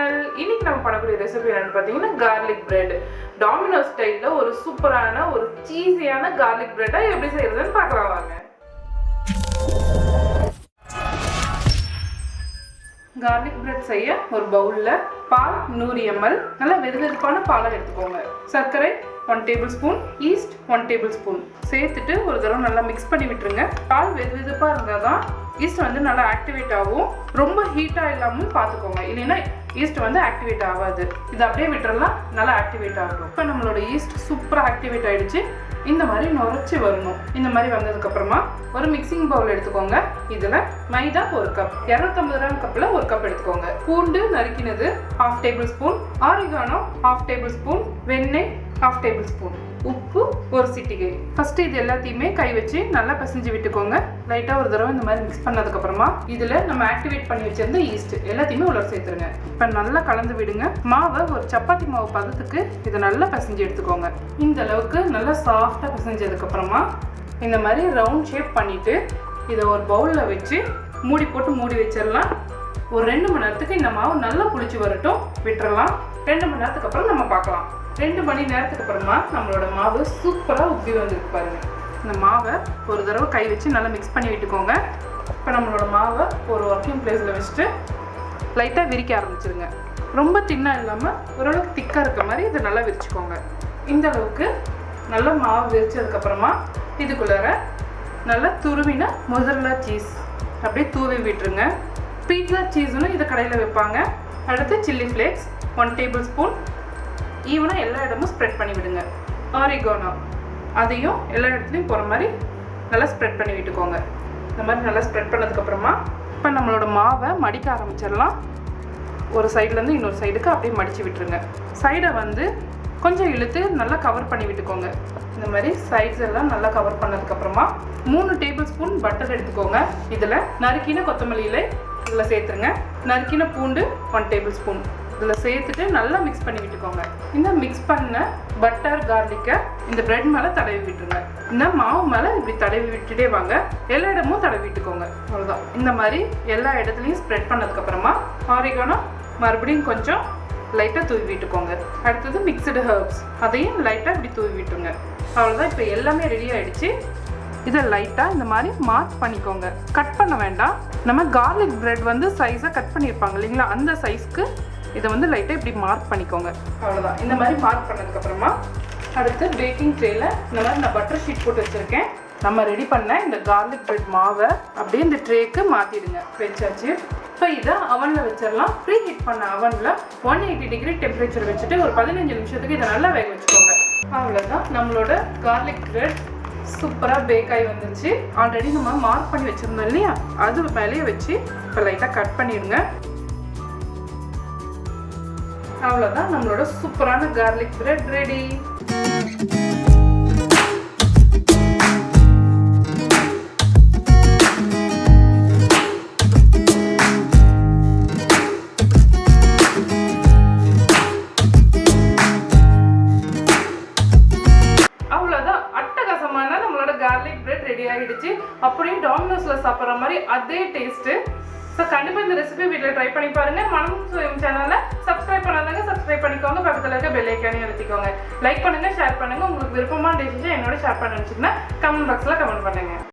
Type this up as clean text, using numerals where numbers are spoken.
Channel. இன்னைக்கு நம்ம பண்ணக்கூடிய ரெசிபி என்னன்னு பார்த்தீங்கன்னா கார்லிக் பிரெட். டாமினோஸ் ஸ்டைல்ல ஒரு சூப்பரான ஒரு சீஸியான கார்லிக் பிரெட்டை எப்படி செய்யறதுன்னு பார்க்கலாம் வாங்க. கார்லிக் பிரெட் செய்ய ஒரு பவுல்ல பால் 100 ml நல்லா வெதுவெதுப்பான பாலை எடுத்துக்கோங்க. சர்க்கரை 1 டேபிள்ஸ்பூன், ஈஸ்ட் 1 டேபிள்ஸ்பூன் சேர்த்துட்டு ஒரு தடவை நல்லா மிக்ஸ் பண்ணி விட்டுருங்க. பால் வெதுவெதுப்பா இருந்தால் தான் ஈஸ்ட் நல்லா ஆக்டிவேட் ஆகும். ரொம்ப ஹீட்டாக இல்லாமல் பார்த்துக்கோங்க, இல்லைன்னா ஈஸ்ட் ஆக்டிவேட் ஆகாது. இதை அப்படியே விட்டுறலாம், நல்லா ஆக்டிவேட் ஆகட்டும். இப்போ நம்மளோட ஈஸ்ட் சூப்பராக ஆக்டிவேட் ஆகிடுச்சு. இந்த மாதிரி நுரைச்சி வரணும். இந்த மாதிரி வந்ததுக்கப்புறமா ஒரு மிக்சிங் பவுல் எடுத்துக்கோங்க. இதில் மைதா 1 கப், 250 கிராம் கப்பில் 1 கப் எடுத்துக்கோங்க. பூண்டு நறுக்கினது 1/2 டேபிள்ஸ்பூன், ஆரிகானோ 1/2 டேபிள்ஸ்பூன், வெண்ணெய் 1/2 டேபிள்ஸ்பூன், உப்பு 1 சிட்டிகை. ஃபர்ஸ்ட் இது எல்லாத்தையுமே கை வச்சு நல்லா பிசைஞ்சு விட்டுக்கோங்க. லைட்டாக ஒரு தடவை இந்த மாதிரி மிக்ஸ் பண்ணதுக்கப்புறமா இதில் நம்ம ஆக்டிவேட் பண்ணி வச்சிருந்த ஈஸ்ட் எல்லாத்தையுமே உள்ள சேர்த்துருங்க. இப்போ நல்லா கலந்து விடுங்க. மாவை ஒரு சப்பாத்தி மாவு பதத்துக்கு இதை நல்லா பிசைஞ்சு எடுத்துக்கோங்க. இந்த அளவுக்கு நல்லா சாஃப்டாக பிசைஞ்சதுக்கப்புறமா இந்த மாதிரி ரவுண்ட் ஷேப் பண்ணிவிட்டு இதை ஒரு பவுலில் வச்சு மூடி போட்டு மூடி வச்சிடலாம். ஒரு 2 மணி நேரத்துக்கு இந்த மாவு நல்லா புளிச்சு வரட்டும், விட்டுறலாம். 2 மணி நேரத்துக்கு அப்புறம் நம்ம பார்க்கலாம். 2 மணி நேரத்துக்கு அப்புறமா நம்மளோட மாவு சூப்பராக உப்பி வந்துருக்கு பாருங்க. இந்த மாவை ஒரு தடவை கை வச்சு நல்லா மிக்ஸ் பண்ணி விட்டுக்கோங்க. இப்போ நம்மளோட மாவை ஒரு ஒர்க்கிங் பிளேஸில் வச்சுட்டு லைட்டாக விரிக்க ஆரம்பிச்சிருங்க. ரொம்ப தின்னாக இல்லாமல் ஓரளவுக்கு திக்காக இருக்க மாதிரி இதை நல்லா விரிச்சுக்கோங்க. இந்த அளவுக்கு நல்லா மாவு விரிச்சதுக்கப்புறமா இதுக்குள்ளார நல்லா துருவின மொசரல்லா சீஸ் அப்படியே தூவி விட்டுருங்க. பீட்சா சீஸ்னு இதை கடையில் வைப்பாங்க. அடுத்து சில்லி ஃப்ளேக்ஸ் 1 டேபிள்ஸ்பூன் ஈவனாக எல்லா இடமும் ஸ்ப்ரெட் பண்ணி விடுங்க. ஆரிகானோ அதையும் எல்லா இடத்துலையும் போகிற மாதிரி நல்லா ஸ்ப்ரெட் பண்ணி விட்டுக்கோங்க. இந்த மாதிரி நல்லா ஸ்ப்ரெட் பண்ணதுக்கப்புறமா இப்போ நம்மளோட மாவை மடிக்க ஆரம்பிச்சிடலாம். ஒரு சைட்லேருந்து இன்னொரு சைடுக்கு அப்படியே மடித்து விட்டுருங்க. சைடை கொஞ்சம் இழுத்து நல்லா கவர் பண்ணி விட்டுக்கோங்க. இந்த மாதிரி சைட்ஸ் எல்லாம் நல்லா கவர் பண்ணதுக்கப்புறமா 3 டேபிள்ஸ்பூன் பட்டர் எடுத்துக்கோங்க. இதில் நறுக்கின கொத்தமல்லி இலை இதில் சேர்த்துருங்க. நறுக்கின பூண்டு 1 டேபிள்ஸ்பூன் இதில் சேர்த்துட்டு நல்லா மிக்ஸ் பண்ணி விட்டுக்கோங்க. இந்த மிக்ஸ் பண்ண பட்டர் கார்லிக்கை இந்த பிரெட் மேலே தடவி விட்டுருங்க. இந்த மாவு மேலே இப்படி தடவி விட்டுட்டே வாங்க. எல்லா இடமும் தடவி விட்டுக்கோங்க. அவ்வளோதான். இந்த மாதிரி எல்லா இடத்துலையும் ஸ்ப்ரெட் பண்ணதுக்கப்புறமா ஆரிகானோ மறுபடியும் கொஞ்சம் லைட்டாக தூவி விட்டுக்கோங்க. அடுத்தது மிக்சடு ஹர்ப்ஸ் அதையும் லைட்டாக இப்படி தூவி விட்டுருங்க. அவ்வளோதான். இப்போ எல்லாமே ரெடி ஆகிடுச்சு. இதை லைட்டாக இந்த மாதிரி மார்க் பண்ணிக்கோங்க. கட் பண்ண வேண்டாம். நம்ம கார்லிக் பிரெட் சைஸாக கட் பண்ணியிருப்பாங்க இல்லைங்களா, அந்த சைஸ்க்கு இதை லைட்டாக இப்படி மார்க் பண்ணிக்கோங்க. அவ்வளோதான். இந்த மாதிரி மார்க் பண்ணதுக்கப்புறமா அடுத்து பேக்கிங் ட்ரேயில் இந்த மாதிரி நான் பட்டர் ஷீட் போட்டு வச்சுருக்கேன். நம்ம ரெடி பண்ண இந்த கார்லிக் பிரெட் மாவை அப்படியே இந்த ட்ரேக்கு மாற்றிடுங்க. வச்சாச்சு. இப்போ இதை அவனில் வச்சிடலாம். ப்ரீ ஹீட் பண்ண அவனில் 180 டிகிரி டெம்பரேச்சர் வச்சுட்டு ஒரு 15 நிமிஷத்துக்கு இதை நல்லா வேக வச்சுக்கோங்க. அவ்வளோதான். நம்மளோட கார்லிக் பிரெட் சூப்பராக பேக் ஆகி வந்துருச்சு. ஆல்ரெடி நம்ம மார்க் பண்ணி வச்சுருந்தோம் இல்லையா, அது மேலேயே வச்சு இப்போ லைட்டாக கட் பண்ணிடுங்க. அவ்வளோதான். நம்மளோட சூப்பரான garlic bread ready. Garlic bread ready ஆகிடுச்சு. அப்படியே டாமினோஸ்ல சாப்பிட்ற மாதிரி அதே டேஸ்ட்டு. ஸோ கண்டிப்பாக இந்த ரெசிபி வீட்டில் ட்ரை பண்ணி பாருங்க. மனம் சுயம் சேனலை சப்ஸ்கிரைப் பண்ணாதாங்க சப்ஸ்கிரைப் பண்ணிக்கோங்க. பக்கத்தில் இருக்க பெல் ஐக்கானையும் அழுத்திக்கோங்க. லைக் பண்ணுங்க, ஷேர் பண்ணுங்க. உங்களுக்கு விருப்பமான டிஷ்ஷை என்னோட ஷேர் பண்ண நினச்சிங்கன்னா கமெண்ட் பாக்ஸில் கமெண்ட் பண்ணுங்க.